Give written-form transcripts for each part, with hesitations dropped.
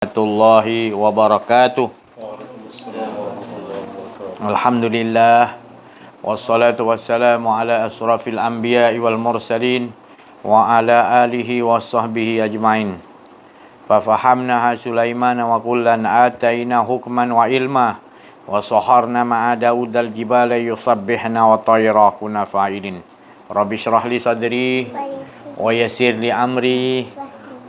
Warahmatullahi wabarakatuh. Alhamdulillah wassalatu wassalamu ala asrafil anbiya'i wal mursalin wa ala alihi wa sahbihi ajma'in. Fafahamnaha Sulaiman wa kullan ataina hukman wa ilma wa saharna ma'a Daud al-jibala yusabbihna wa tayra kunna fa'ilin. Rabbi syrah li sadri wa yassir li amri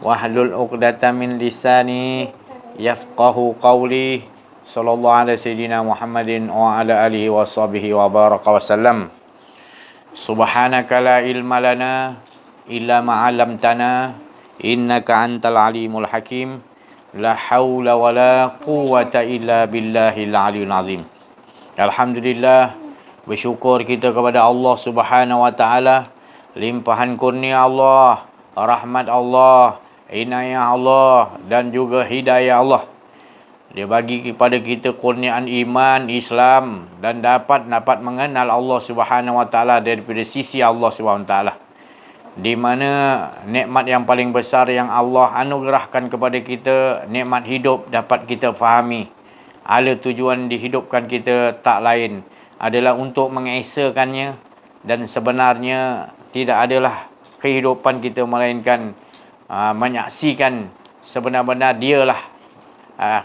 wahlul 'uqdatam min lisani yafqahu qawli. Sallallahu ala sayyidina Muhammadin wa ala alihi wa sahbihi wa baraka wa sallam. Subhanaka la ilma lana illa ma 'allamtana innaka antal alimul hakim. La haula wa la quwwata illa billahil aliyyil azim. Alhamdulillah, bersyukur kita kepada Allah Subhanahu wa taala, limpahan kurnia Allah, rahmat Allah, inayah Allah dan juga hidayah Allah. Dia bagi kepada kita kurniaan iman, Islam dan dapat mengenal Allah Subhanahu wa taala daripada sisi Allah Subhanahu wa taala. Di mana nikmat yang paling besar yang Allah anugerahkan kepada kita, nikmat hidup dapat kita fahami. Ala tujuan dihidupkan kita tak lain adalah untuk mengesakannya, dan sebenarnya tidak adalah kehidupan kita melainkan menyaksikan sebenar-benar dialah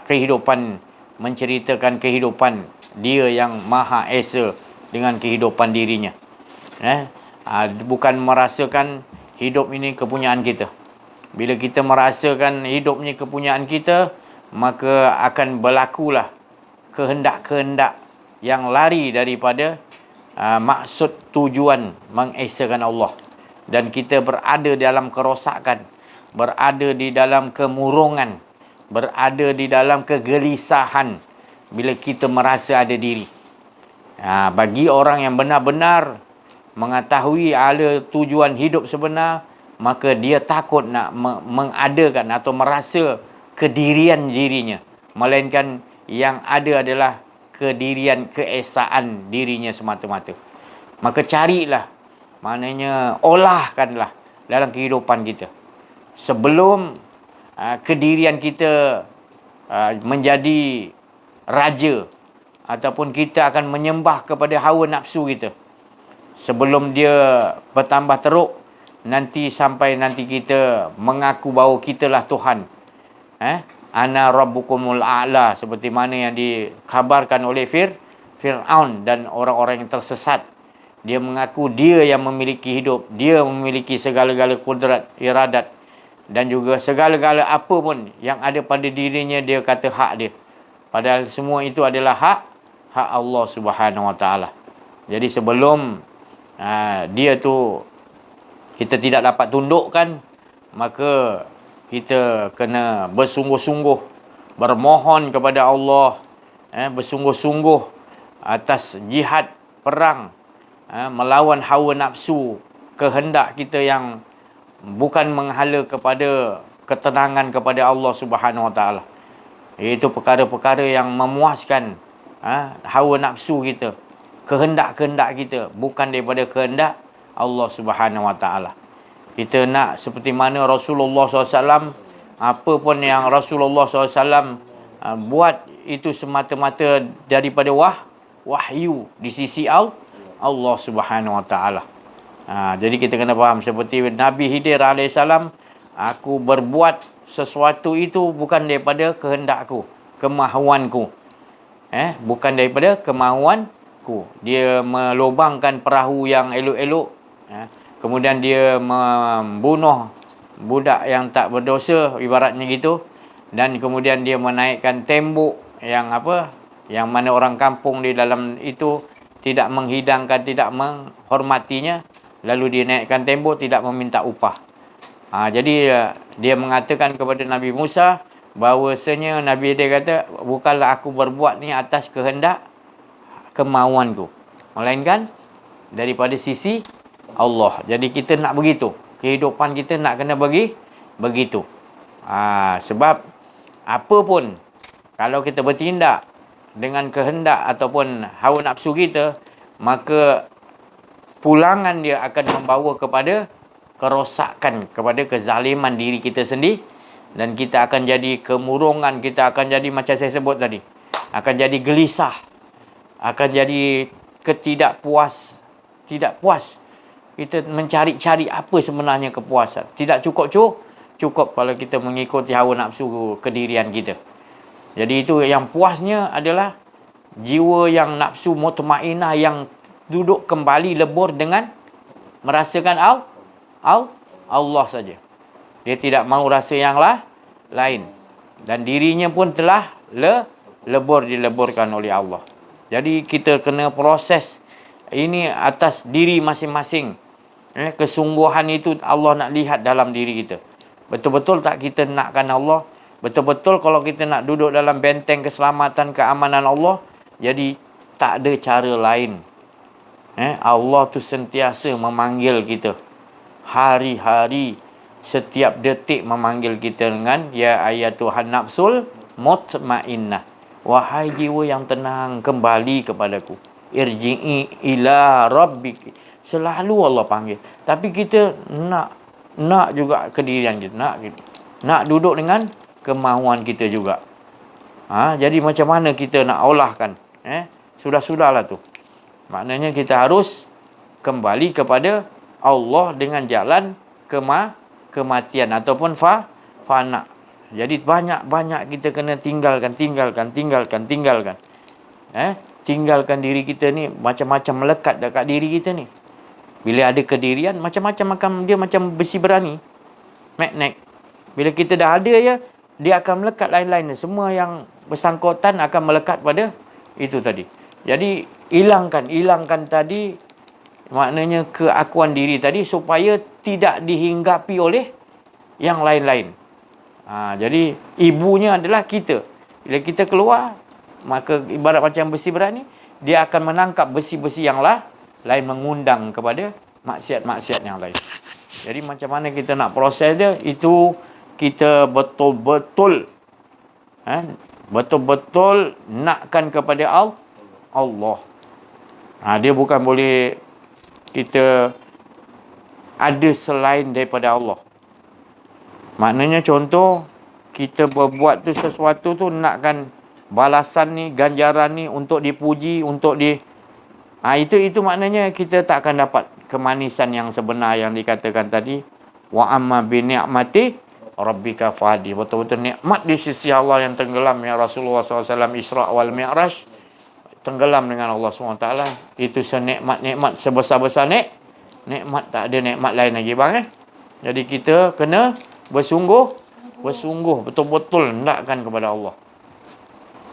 kehidupan, menceritakan kehidupan dia yang Maha Esa dengan kehidupan dirinya. Bukan merasakan hidup ini kepunyaan kita. Bila kita merasakan hidup ini kepunyaan kita, maka akan berlakulah kehendak-kehendak yang lari daripada maksud tujuan mengesakan Allah. Dan kita berada dalam kerosakan, berada di dalam kemurungan, berada di dalam kegelisahan bila kita merasa ada diri. Bagi orang yang benar-benar mengetahui ala tujuan hidup sebenar, maka dia takut nak mengadakan atau merasa kedirian dirinya, melainkan yang ada adalah kedirian, keesaan dirinya semata-mata. Maka carilah, maknanya olahkanlah dalam kehidupan kita. Sebelum kedirian kita menjadi raja, ataupun kita akan menyembah kepada hawa nafsu kita, sebelum dia bertambah teruk, nanti kita mengaku bahawa kitalah Tuhan. Ana rabbukumul a'la, seperti mana yang dikhabarkan oleh Fir'aun dan orang-orang yang tersesat. Dia mengaku dia yang memiliki hidup, dia memiliki segala-gala kudrat, iradat, dan juga segala-gala apa pun yang ada pada dirinya, dia kata hak dia. Padahal semua itu adalah hak Allah Subhanahu wa taala. Jadi sebelum dia tu kita tidak dapat tundukkan, maka kita kena bersungguh-sungguh bermohon kepada Allah, bersungguh-sungguh atas jihad perang melawan hawa nafsu, kehendak kita yang bukan menghala kepada ketenangan kepada Allah Subhanahu wa taala. Iaitu perkara-perkara yang memuaskan hawa nafsu kita, kehendak-kehendak kita, bukan daripada kehendak Allah Subhanahu wa taala. Kita nak seperti mana Rasulullah SAW, apa pun yang Rasulullah SAW buat itu semata-mata daripada wahyu di sisi Allah Subhanahu wa taala. Jadi kita kena faham, seperti Nabi Khidir alaihissalam, aku berbuat sesuatu itu bukan daripada kehendakku, kemahuanku. Bukan daripada kemahuanku. Dia melubangkan perahu yang elok-elok, kemudian dia membunuh budak yang tak berdosa, ibaratnya gitu, dan kemudian dia menaikkan tembok yang mana orang kampung di dalam itu tidak menghidangkan, tidak menghormatinya, lalu dia naikkan tembok, tidak meminta upah. Jadi dia mengatakan kepada Nabi Musa bahawasanya Nabi dia kata, bukanlah aku berbuat ni atas kehendak kemauanku, melainkan daripada sisi Allah. Jadi kita nak begitu, kehidupan kita nak kena begitu. Sebab apa pun, kalau kita bertindak dengan kehendak ataupun hawa nafsu kita, maka pulangan dia akan membawa kepada kerosakan, kepada kezaliman diri kita Dan kita akan jadi kemurungan, kita akan jadi macam saya sebut tadi. Akan jadi gelisah, akan jadi tidak puas. Kita mencari-cari apa sebenarnya kepuasan. Tidak cukup kalau kita mengikuti hawa nafsu kedirian kita. Jadi itu yang puasnya adalah jiwa yang nafsu mutmainah, yang duduk kembali lebur dengan merasakan Allah saja. Dia tidak mahu rasa yang lain. Dan dirinya pun telah dileburkan oleh Allah. Jadi kita kena proses ini atas diri masing-masing. Kesungguhan itu Allah nak lihat dalam diri kita. Betul-betul tak kita nakkan Allah? Betul-betul kalau kita nak duduk dalam benteng keselamatan, keamanan Allah, jadi tak ada cara lain. Allah tu sentiasa memanggil kita. Hari-hari, setiap detik memanggil kita dengan ya ayatuhan nafsul mutmainnah. Wahai jiwa yang tenang, kembali kepadaku. Irji'i ila rabbik. Selalu Allah panggil. Tapi kita nak juga kedirian kita. Nak duduk dengan kemahuan kita juga. Jadi macam mana kita nak olahkan? Sudah-sudahlah tu. Maknanya kita harus kembali kepada Allah dengan jalan kematian ataupun fana. Jadi banyak kita kena tinggalkan. Tinggalkan diri kita ni, macam-macam melekat dekat diri kita ni. Bila ada kedirian, macam-macam dia macam besi berani, magnet. Bila kita dah ada ya, dia akan melekat lain-lain. Semua yang bersangkutan akan melekat pada itu tadi. Jadi hilangkan tadi, maknanya keakuan diri tadi, supaya tidak dihinggapi oleh yang lain-lain. Jadi ibunya adalah kita. Bila kita keluar, maka ibarat macam besi berani, dia akan menangkap besi-besi yang lain, mengundang kepada maksiat-maksiat yang lain. Jadi macam mana kita nak proses dia, itu kita betul-betul nakkan kepada Allah. Dia bukan boleh kita ada selain daripada Allah. Maknanya contoh, kita berbuat tu sesuatu tu nakkan balasan ni, ganjaran ni untuk dipuji, untuk itu maknanya kita tak akan dapat kemanisan yang sebenar yang dikatakan tadi. Wa amma bi ni'mati rabbika fahdi. Betul-betul nikmat di sisi Allah yang tenggelam, ya Rasulullah SAW Isra wal Mi'raj, tenggelam dengan Allah SWT. Itu senikmat-nikmat, sebesar-besar nikmat, tak ada nikmat lain lagi bang. Jadi kita kena bersungguh betul-betul hendakkan kepada Allah.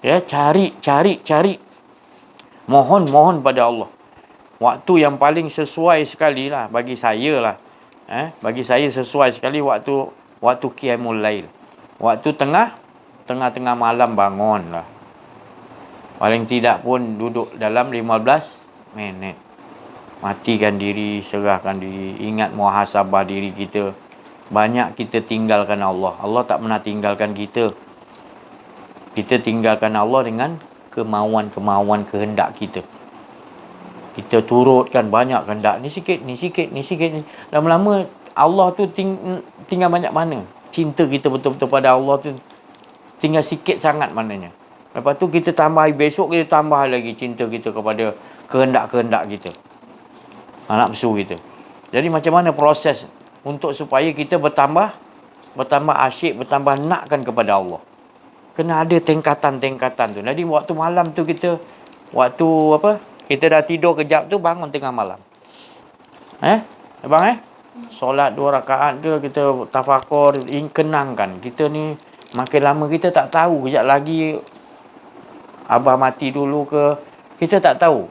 Cari. Mohon pada Allah. Waktu yang paling sesuai sekali lah bagi saya lah. Bagi saya sesuai sekali waktu qiyamul lail. Waktu tengah malam bangun lah. Paling tidak pun duduk dalam 15 minit. Matikan diri, serahkan diri, ingat muhasabah diri kita. Banyak kita tinggalkan Allah. Allah tak pernah tinggalkan kita. Kita tinggalkan Allah dengan kemauan-kemauan kehendak kita. Kita turutkan banyak kehendak. Ni sikit. Lama-lama Allah tu tinggal banyak mana. Cinta kita betul-betul pada Allah tu tinggal sikit sangat maknanya. Lepas tu kita tambah, besok kita tambah lagi cinta kita kepada kehendak-kehendak kita. Nafsu kita. Jadi macam mana proses untuk supaya kita bertambah asyik, bertambah nakkan kepada Allah. Kena ada tingkatan-tingkatan tu. Jadi waktu malam tu kita kita dah tidur kejap tu, bangun tengah malam. Abang solat 2 rakaat ke, kita tafakur, kenangkan. Kita ni makin lama kita tak tahu, kejap lagi abah mati dulu ke, kita tak tahu.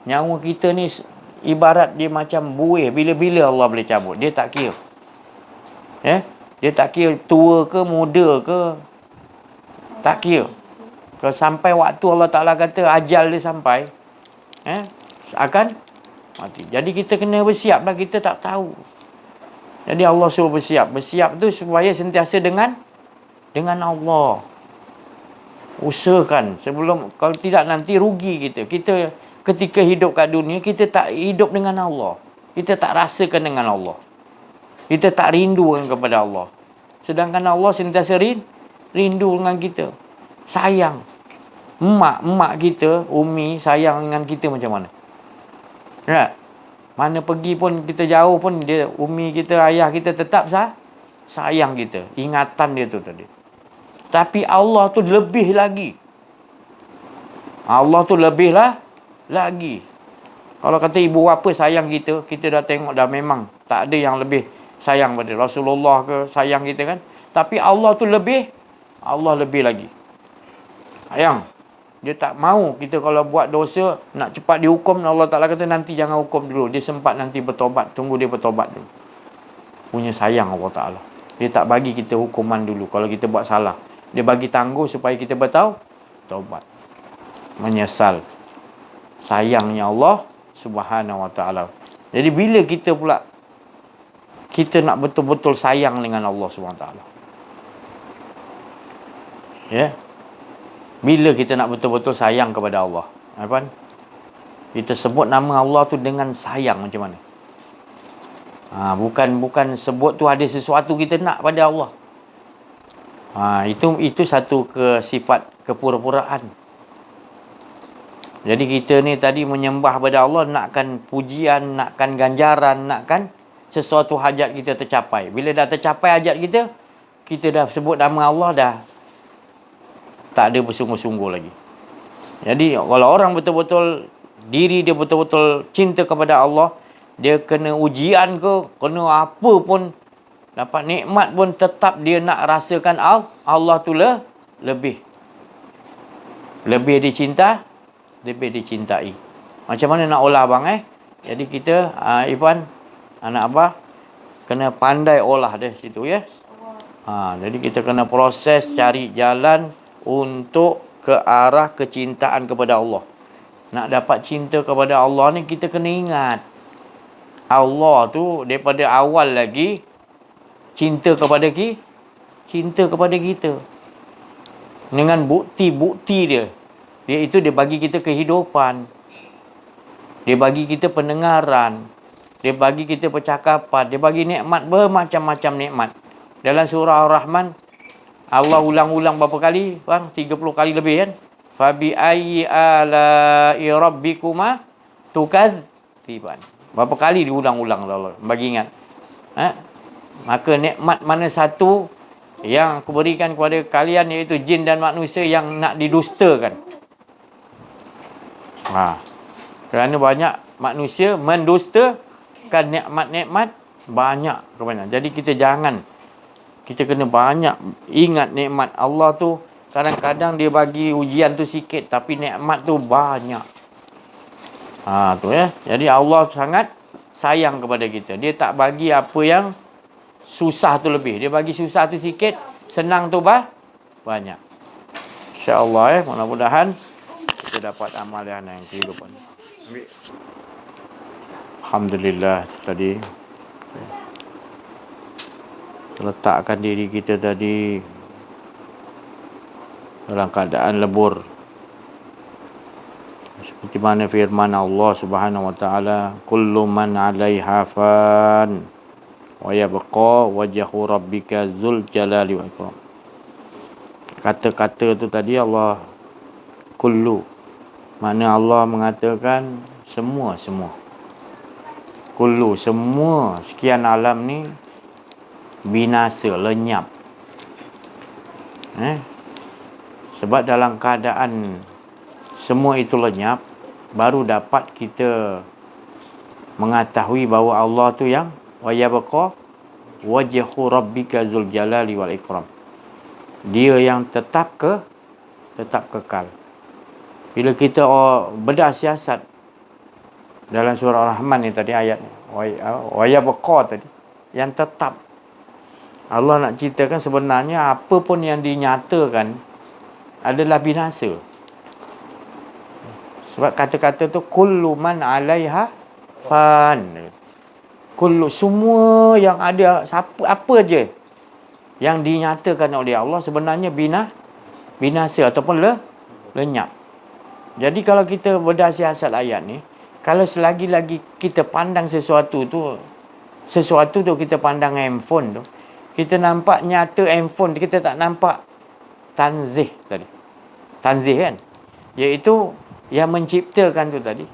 Nyawa kita ni ibarat dia macam buih, bila-bila Allah boleh cabut. Dia tak kira. Dia tak kira tua ke, muda ke, tak kira. Kalau sampai waktu Allah Ta'ala kata ajal dia sampai, akan mati. Jadi kita kena bersiap lah, kita tak tahu. Jadi Allah suruh bersiap. Bersiap tu supaya sentiasa dengan Allah. Usahakan sebelum, kalau tidak nanti rugi kita. Kita ketika hidup kat dunia, kita tak hidup dengan Allah. Kita tak rasakan dengan Allah. Kita tak rindu kepada Allah. Sedangkan Allah sentiasa rindu dengan kita. Sayang. Mak kita, Umi sayang dengan kita macam mana? Ya. Mana pergi pun kita jauh pun dia, Umi kita, ayah kita tetap sayang kita. Ingatan dia tu tadi. Tapi Allah tu lebih lagi. Allah tu lebih lagi. Kalau kata ibu bapa sayang kita, kita dah tengok dah memang tak ada yang lebih sayang pada Rasulullah ke sayang kita kan. Tapi Allah tu lebih, Allah lebih lagi. Sayang. Dia tak mau kita kalau buat dosa nak cepat dihukum. Allah Ta'ala kata nanti jangan hukum dulu. Dia sempat nanti bertobat. Tunggu dia bertobat dulu. Punya sayang Allah Ta'ala. Dia tak bagi kita hukuman dulu kalau kita buat salah. Dia bagi tangguh supaya kita bertaubat. Menyesal. Sayangnya Allah Subhanahu Wa Ta'ala. Jadi bila kita pula kita nak betul-betul sayang dengan Allah Subhanahu Wa Ta'ala. Ya. Bila kita nak betul-betul sayang kepada Allah, apa? Kita sebut nama Allah tu dengan sayang macam mana? Bukan sebut tu ada sesuatu kita nak pada Allah. Itu satu sifat kepura-puraan. Jadi kita ni tadi menyembah pada Allah, nakkan pujian, nakkan ganjaran, nakkan sesuatu hajat kita tercapai. Bila dah tercapai hajat kita, kita dah sebut nama Allah dah tak ada bersungguh-sungguh lagi. Jadi kalau orang betul-betul diri dia betul-betul cinta kepada Allah, dia kena ujian ke, kena apa pun, dapat nikmat pun tetap dia nak rasakan Allah tu lebih dicinta, lebih dicintai. Macam mana nak olah abang Jadi kita Ipan, anak abah kena pandai olah dia situ ya. Jadi kita kena proses cari jalan untuk ke arah kecintaan kepada Allah. Nak dapat cinta kepada Allah ni kita kena ingat Allah tu daripada awal lagi cinta kepada kita dengan bukti-bukti dia. Iaitu dia bagi kita kehidupan. Dia bagi kita pendengaran. Dia bagi kita percakapan. Dia bagi nikmat bermacam-macam nikmat. Dalam surah Ar-Rahman Allah ulang-ulang berapa kali? Bang, 30 kali lebih kan? Fabi ayyi ala'i rabbikuma tukadziban. Berapa kali diulang-ulang Allah bagi ingat. Maka nikmat mana satu yang aku berikan kepada kalian iaitu jin dan manusia yang nak didustakan. Kerana banyak manusia mendustakan nikmat-nikmat banyak kebanyakan. Jadi kita kena banyak ingat nikmat Allah tu. Kadang-kadang dia bagi ujian tu sikit tapi nikmat tu banyak. Tu ya. Jadi Allah sangat sayang kepada kita. Dia tak bagi apa yang susah tu lebih. Dia bagi susah tu sikit, senang tu banyak. InsyaAllah mudah-mudahan kita dapat amalan yang kehidupan. Alhamdulillah tadi letakkan diri kita tadi dalam keadaan lebur. Seperti mana firman Allah Subhanahu wa taala, kullu man 'alaiha fan wa yabqa wajhu rabbika dzul jalali wal ikram. Kata-kata tu tadi Allah kullu. Mana Allah mengatakan semua. Kullu, semua sekian alam ni binasa, lenyap. Sebab dalam keadaan semua itu lenyap, baru dapat kita mengetahui bahawa Allah tu yang wa yabqa wajhu rabbika dzul jalali wal ikram. Dia yang tetap kekal. Bila kita bedah siasat dalam surah Ar-Rahman ni tadi ayat wa yabqa tadi yang tetap, Allah nak ceritakan sebenarnya apa pun yang dinyatakan adalah binasa. Sebab kata-kata tu kullu man 'alaiha fan. Kullu, semua yang ada, apa je yang dinyatakan oleh Allah sebenarnya binasa ataupun lenyap. Jadi kalau kita bedah siasat ayat ni, kalau selagi-lagi kita pandang sesuatu tu kita pandang handphone tu, Kita nampak nyata handphone, kita tak nampak tanzih tadi. Tanzih kan? Iaitu yang menciptakan tu tadi.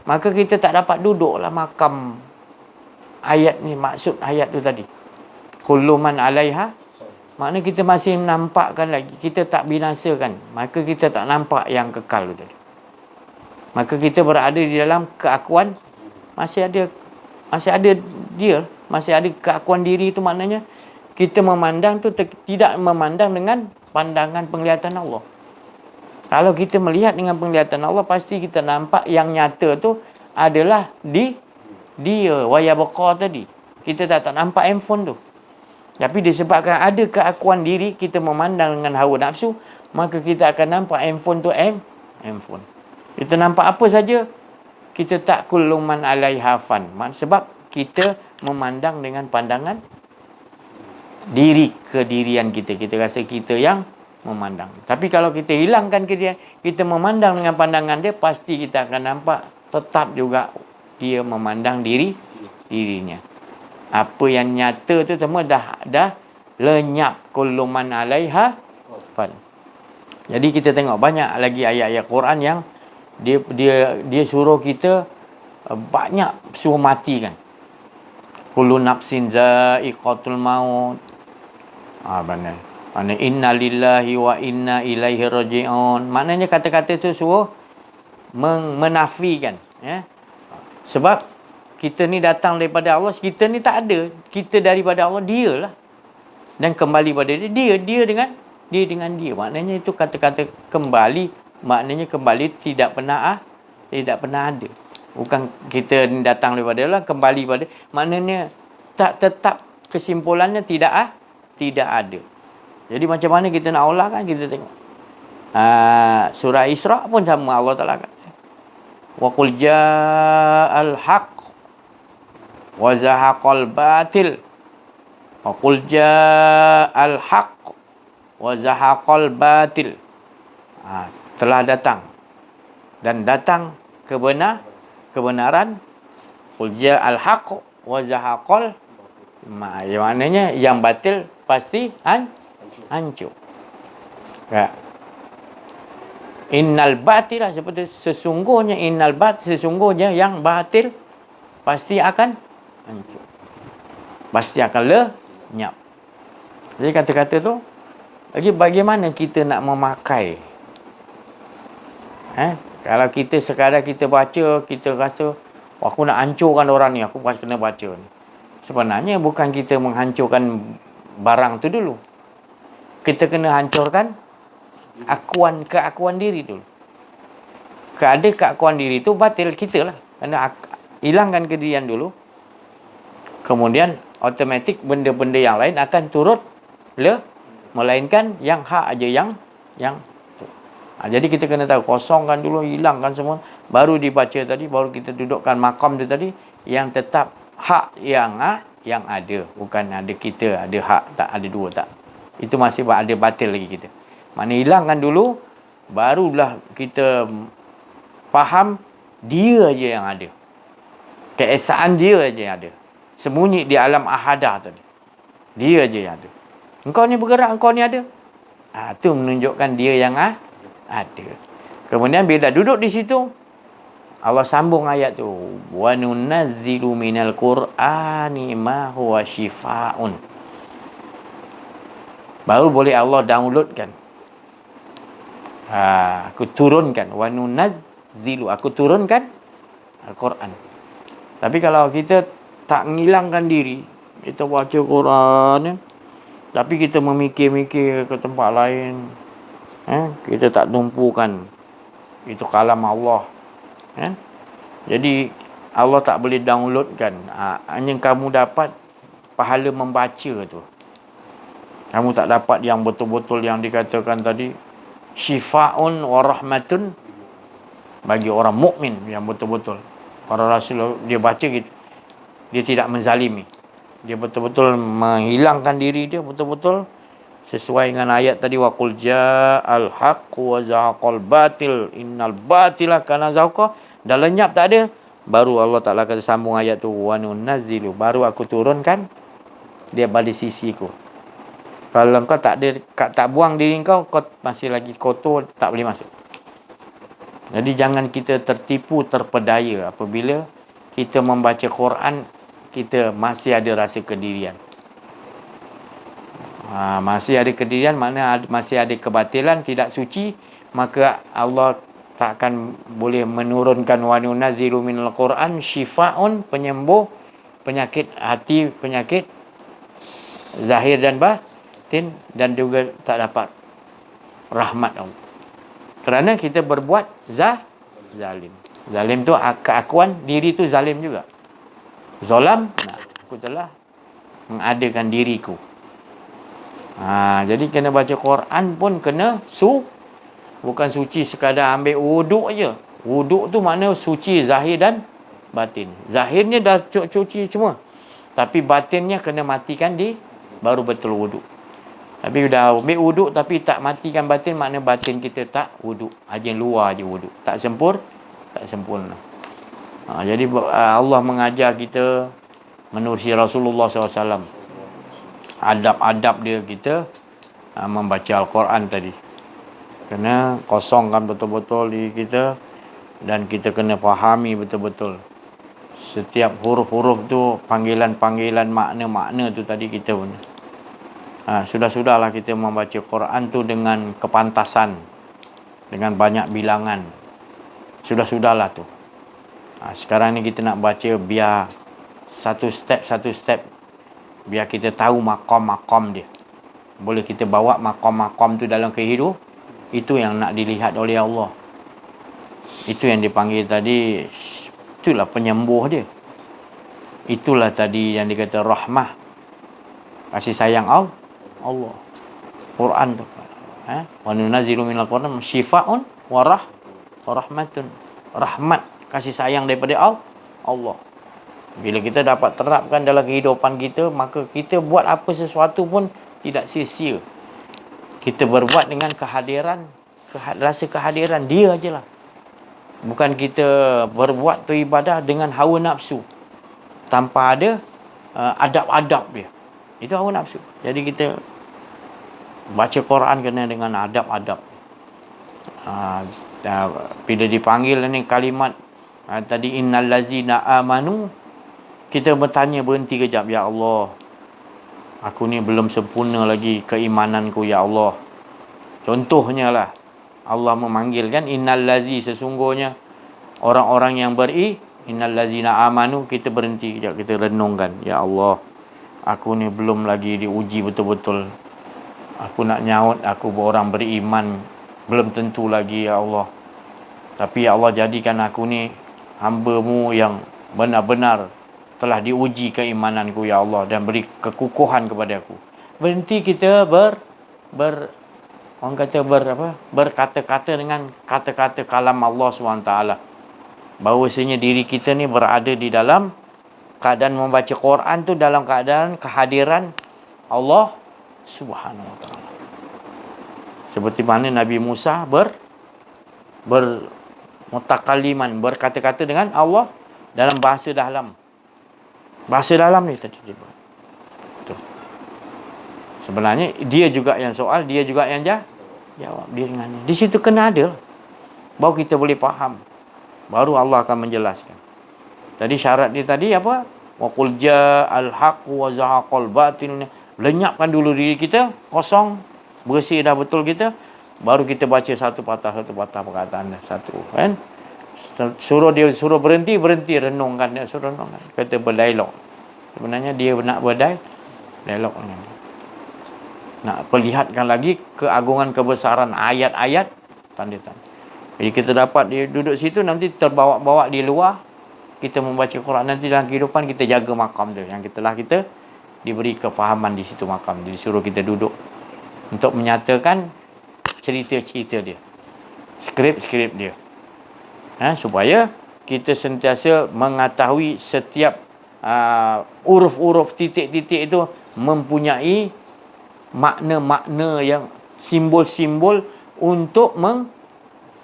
Maka kita tak dapat duduklah makam ayat ni, maksud ayat tu tadi. Kullu man 'alaiha, maknanya kita masih nampakkan lagi, kita tak binasakan. Maka kita tak nampak yang kekal tu tadi. Maka kita berada di dalam keakuan, masih ada dia, masih ada keakuan diri. Itu maknanya kita memandang tu tidak memandang dengan pandangan penglihatan Allah. Kalau kita melihat dengan penglihatan Allah, pasti kita nampak yang nyata tu adalah dia waya baqa tadi. Kita tak nampak handphone tu. Tapi disebabkan ada keakuan diri, kita memandang dengan hawa nafsu, maka kita akan nampak handphone tu handphone. Kita nampak apa saja, kita tak kullu man 'alaiha fan. Sebab kita memandang dengan pandangan diri, kedirian kita. Kita rasa kita yang memandang. Tapi kalau kita hilangkan kedirian, kita memandang dengan pandangan dia, pasti kita akan nampak tetap juga dia memandang dirinya. Apa yang nyata tu semua dah lenyap. Kullu man 'alaiha fan. Jadi kita tengok banyak lagi ayat-ayat Quran yang dia suruh kita banyak suruh mati kan. Kullu nafsin za'iqatul maut. Benar. Maknanya inna lillahi wa inna ilaihi raji'un. Maknanya kata-kata tu suruh menafikan, ya. Sebab kita ni datang daripada Allah, kita ni tak ada. Kita daripada Allah, dia lah. Dan kembali pada dia dengan dia. Maknanya itu kata-kata kembali, maknanya kembali tidak pernah ada. Bukan kita ni datang daripada Allah, kembali pada, maknanya tak tetap, kesimpulannya tidak ada. Jadi macam mana kita nak olah kan, kita tengok. Surah Isra pun sama, Allah Ta'ala kata, wa qul ja'al haqq wa zahaqal batil. Wa qul ja'al haqq wa zahaqal batil. Telah datang dan datang kebenaran. Qul ja'al haqq wa zahaqal, maknanya yang batil pasti hancur. Ya. Innal batila, seperti sesungguhnya sesungguhnya yang batil pasti akan hancur. Pasti akan lenyap. Jadi kata-kata tu lagi bagaimana kita nak memakai. Kalau kita sekadar kita baca, kita rasa aku nak hancurkan orang ni, aku kena baca ni. Sebenarnya bukan kita menghancurkan barang tu dulu. Kita kena hancurkan keakuan diri dulu. Ada keakuan diri tu batil kita lah. Kena hilangkan kedirian dulu. Kemudian automatik benda-benda yang lain akan turut melainkan yang hak aja yang tu. Jadi kita kena tahu, kosongkan dulu, hilangkan semua, baru dibaca tadi, baru kita dudukkan makam tu tadi, yang tetap hak yang ada, bukan ada kita ada hak, tak ada dua, tak. Itu masih ada batil lagi kita. Maknanya hilangkan dulu, barulah kita faham dia aja yang ada. Keesaan dia aja yang ada. Sembunyi di alam ahadah tadi. Dia aja yang ada. Engkau ni bergerak, engkau ni ada. Itu menunjukkan dia yang ada. Kemudian bila duduk di situ, Allah sambung ayat tu. Wa nunazzilu minal Qur'ani ma huwa shifaa'un. Baru boleh Allah downloadkan. Aku turunkan. Wa nunazzilu. Aku turunkan Al-Quran. Tapi kalau kita tak ngilangkan diri, kita baca Quran, tapi kita memikir-mikir ke tempat lain, kita tak tumpukan itu kalam Allah, jadi Allah tak boleh downloadkan. Hanya kamu dapat pahala membaca tu. Kamu tak dapat yang betul-betul yang dikatakan tadi, syifa'un wa rahmatun, bagi orang mukmin yang betul-betul. Para Rasul dia baca gitu, dia tidak menzalimi, dia betul-betul menghilangkan diri dia betul-betul sesuai dengan ayat tadi, wa qul ja'al haqq wa zahaqal batil innal batila kana zahuqa. Dah lenyap, tak ada, baru Allah Ta'ala kata sambung ayat tu, wa nunazzilu, baru aku turunkan dia pada sisiku. Kalau kau tak buang diri kau masih lagi kotor, tak boleh masuk. Jadi jangan kita tertipu, terpedaya apabila kita membaca Quran, kita masih ada rasa kedirian. Masih ada kedirian, makna masih ada kebatilan, tidak suci, maka Allah takkan boleh menurunkan wa nunazzilu minal Quran syifaa'un, penyembuh penyakit hati, penyakit zahir dan batin, dan juga tak dapat rahmat Allah. Kerana kita berbuat zalim. Zalim tu keakuan diri tu zalim juga. Zalam, aku telah mengadakan diriku. Jadi kena baca Quran pun kena bukan suci sekadar ambil wuduk je. Wuduk tu makna suci zahir dan batin. Zahirnya dah cuci semua, tapi batinnya kena matikan baru betul wuduk. Tapi dah ambil wuduk tapi tak matikan batin, makna batin kita tak wuduk, hanya luar je wuduk, tak sempurna. Jadi Allah mengajar kita menerusi Rasulullah SAW, adab-adab dia kita membaca Al-Quran tadi. Kena kosongkan betul-betul diri kita, dan kita kena fahami betul-betul setiap huruf-huruf tu, panggilan-panggilan makna-makna tu tadi kita pun. Sudah-sudahlah kita membaca Quran tu dengan kepantasan, dengan banyak bilangan. Sudah-sudahlah tu. Sekarang ni kita nak baca biar satu step, biar kita tahu maqam-maqam dia. Boleh kita bawa maqam-maqam tu dalam kehidupan. Itu yang nak dilihat oleh Allah. Itu yang dipanggil tadi, itulah penyembuh dia. Itulah tadi yang dikata rahmah, kasih sayang Allah. Quran tu. Wa nunazzilu minal Quran syifaa'un wa rahmatun. Rahmat, kasih sayang daripada Allah. Bila kita dapat terapkan dalam kehidupan kita, maka kita buat apa sesuatu pun tidak sia-sia. Kita berbuat dengan kehadiran, rasa kehadiran dia ajalah. Bukan kita berbuat tu ibadah dengan hawa nafsu, tanpa ada adab-adab dia. Itu hawa nafsu. Jadi kita baca Quran kena dengan adab-adab. Bila dipanggil ni kalimat tadi innal ladzina amanu, kita bertanya, berhenti kejap, ya Allah, aku ni belum sempurna lagi keimananku, ya Allah. Contohnya lah, Allah memanggil kan, innal ladzi, sesungguhnya orang-orang yang innal ladzina amanu, kita berhenti kejap, kita renungkan, ya Allah, aku ni belum lagi diuji betul-betul. Aku nak nyaut aku orang beriman, belum tentu lagi, ya Allah. Tapi ya Allah, jadikan aku ni hamba-Mu yang benar-benar telah diuji keimananku, ya Allah, dan beri kekukuhan kepada aku. Berhenti kita berkata-kata dengan kata-kata kalam Allah SWT. Bahawasanya diri kita ni berada di dalam keadaan membaca Quran tu dalam keadaan kehadiran Allah Subhanahu Wa Taala. Seperti mana Nabi Musa bermutakaliman, berkata-kata dengan Allah dalam bahasa dalam. Bahasa dalam ni tadi dia buat. Sebenarnya dia juga yang soal, dia juga yang jawab. Dia dengan di situ kena ada. Baru kita boleh faham. Baru Allah akan menjelaskan. Tadi syarat dia tadi apa? Wa qul ja'al haqq wa zahaqal batil. Lenyapkan dulu diri kita, kosong, bersih dah betul kita, baru kita baca satu patah perkataan satu, kan? Suruh berhenti, renungkan dia, suruh renungkan. Kata berdialog. Sebenarnya dia nak berdialog dengan dia. Nak perlihatkan lagi keagungan kebesaran ayat-ayat, tanda-tanda. Jadi kita dapat dia duduk situ, nanti terbawa-bawa di luar, kita membaca Quran, nanti dalam kehidupan kita jaga makam tu yang kita diberi kefahaman di situ makam. Disuruh kita duduk untuk menyatakan cerita-cerita dia, skrip-skrip dia, supaya kita sentiasa mengetahui setiap huruf-huruf, titik-titik itu mempunyai makna-makna yang simbol-simbol untuk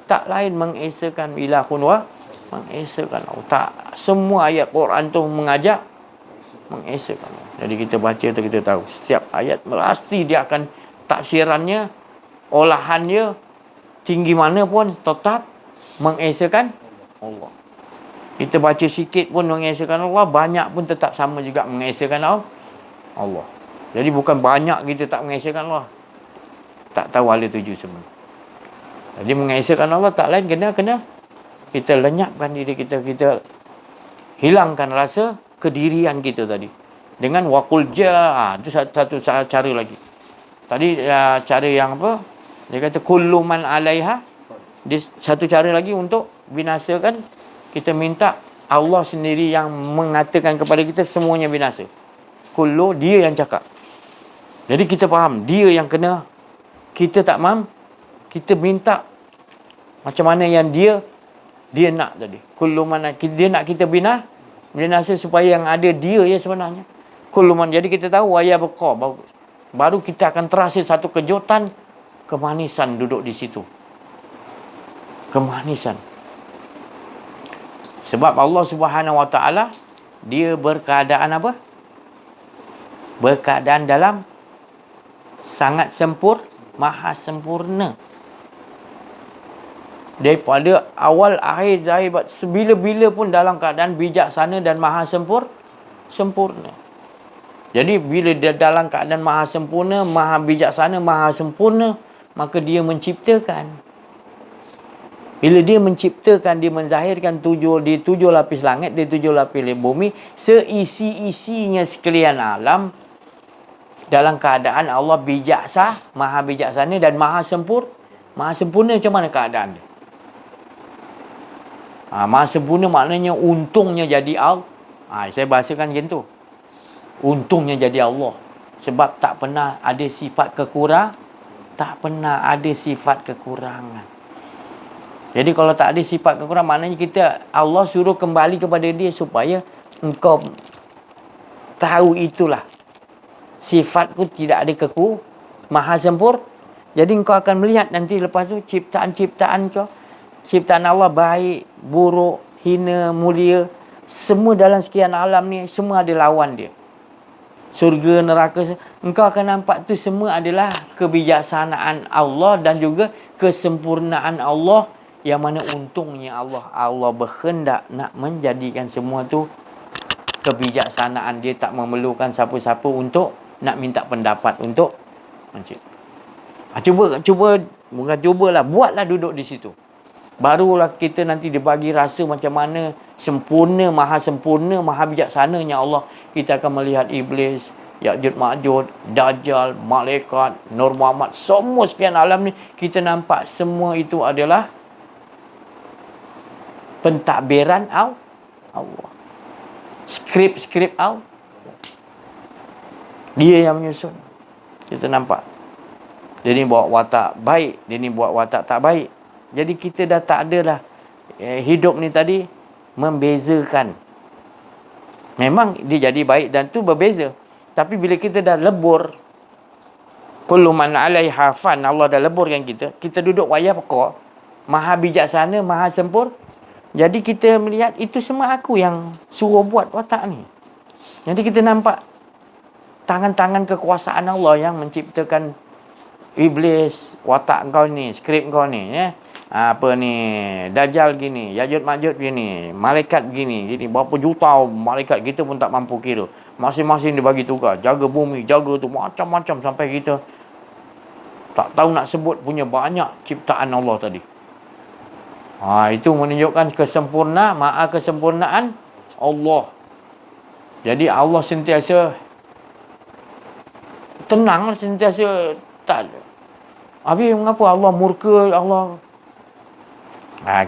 tak lain mengesakan ilahun wa mengesakan Allah. Tak semua ayat Quran tu mengajak mengesakan Allah. Jadi kita baca tu kita tahu setiap ayat pasti dia akan tafsirannya, olahannya tinggi mana pun tetap mengesakan Allah. Kita baca sikit pun mengesakan Allah, banyak pun tetap sama juga mengesakan Allah. Jadi bukan banyak kita tak mengesakan Allah, tak tahu hala tuju semua. Jadi mengesakan Allah tak lain kena kita lenyapkan diri kita, kita hilangkan rasa kedirian kita tadi dengan waqul itu satu cara lagi. Tadi cara yang apa? Dia kata kullu man 'alaiha. Dia satu cara lagi untuk binasakan, kita minta Allah sendiri yang mengatakan kepada kita semuanya binasa. Kullu, dia yang cakap. Jadi kita faham dia yang kena, kita tak faham, kita minta macam mana yang dia nak tadi. Kullu man, dia nak kita binasa supaya yang ada dia ya sebenarnya. Kullu man, jadi kita tahu waya baqa, baru kita akan terasa satu kejutan, kemanisan duduk di situ. Kemanisan. Sebab Allah Subhanahu Wa Taala dia berkeadaan apa? Berkeadaan dalam sangat maha sempurna. Daripada awal akhir zahir, sebila-bila pun dalam keadaan bijaksana dan maha sempurna. Jadi bila dia dalam keadaan maha sempurna, maha bijaksana, maha sempurna, maka dia menciptakan. Bila dia menciptakan, dia menzahirkan di 7 lapis langit, di 7 lapis bumi, seisi-isinya sekalian alam dalam keadaan Allah maha bijaksana dan maha sempurna. Maha sempurna macam mana keadaan dia? Maha sempurna maknanya untungnya jadi Allah. Saya bahasakan macam tu. Untungnya jadi Allah. Sebab tak pernah ada sifat kekurangan. Jadi kalau tak ada sifat kekurangan, maknanya Allah suruh kembali kepada dia supaya engkau tahu itulah sifatku tidak ada maha sempurna. Jadi engkau akan melihat nanti lepas tu ciptaan kau, ciptaan Allah baik, buruk, hina, mulia, semua dalam sekian alam ni semua ada lawan dia. Surga, neraka, engkau akan nampak tu semua adalah kebijaksanaan Allah dan juga kesempurnaan Allah, yang mana untungnya Allah berkehendak nak menjadikan semua tu kebijaksanaan. Dia tak memerlukan siapa-siapa untuk nak minta pendapat untuk mencipta. Cubalah, buatlah duduk di situ. Barulah kita nanti dibagi rasa macam mana sempurna, maha bijaksananya Allah. Kita akan melihat iblis, Ya'juj Ma'juj, Dajjal, malaikat, Nur Muhammad, semua sekian alam ni, kita nampak semua itu adalah pentadbiran Allah. Skrip Allah. Dia yang menyusun. Kita nampak. Dia ni buat watak baik, dia ni buat watak tak baik. Jadi kita dah tak ada dah hidup ni tadi membezakan. Memang dia jadi baik dan tu berbeza. Tapi bila kita dah lebur, kullu man 'alaiha fan, Allah dah leburkan kita duduk wayah pokok, maha bijaksana, maha sempurna. Jadi kita melihat itu semua aku yang suruh buat watak ni. Jadi kita nampak tangan-tangan kekuasaan Allah yang menciptakan iblis, watak kau ni, skrip kau ni, ya. Dajjal gini, Ya'juj Ma'juj gini, malaikat gini, berapa juta malaikat kita pun tak mampu kira. Masing-masing dia bagi tugas, jaga bumi, jaga tu macam-macam sampai kita tak tahu nak sebut punya banyak ciptaan Allah tadi. Itu menunjukkan maha kesempurnaan Allah. Jadi Allah sentiasa tenang, sentiasa tak. Habis mengapa Allah murka, Allah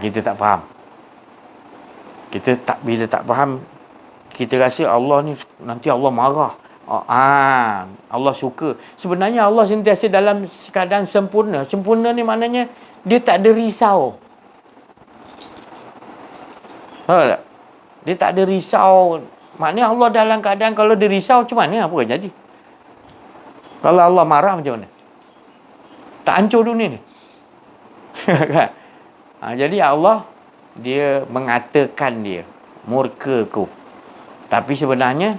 kita tak faham. Bila tak faham, kita rasa Allah ni nanti Allah marah. Allah suka. Sebenarnya Allah sentiasa dalam keadaan sempurna. Sempurna ni maknanya dia tak ada risau. Tahu tak? Dia tak ada risau. Maknanya Allah dalam keadaan kalau dia risau, macam mana? Apa akan jadi? Kalau Allah marah macam mana? Tak hancur dunia ni. Jadi Allah, dia mengatakan dia murkaku. Tapi sebenarnya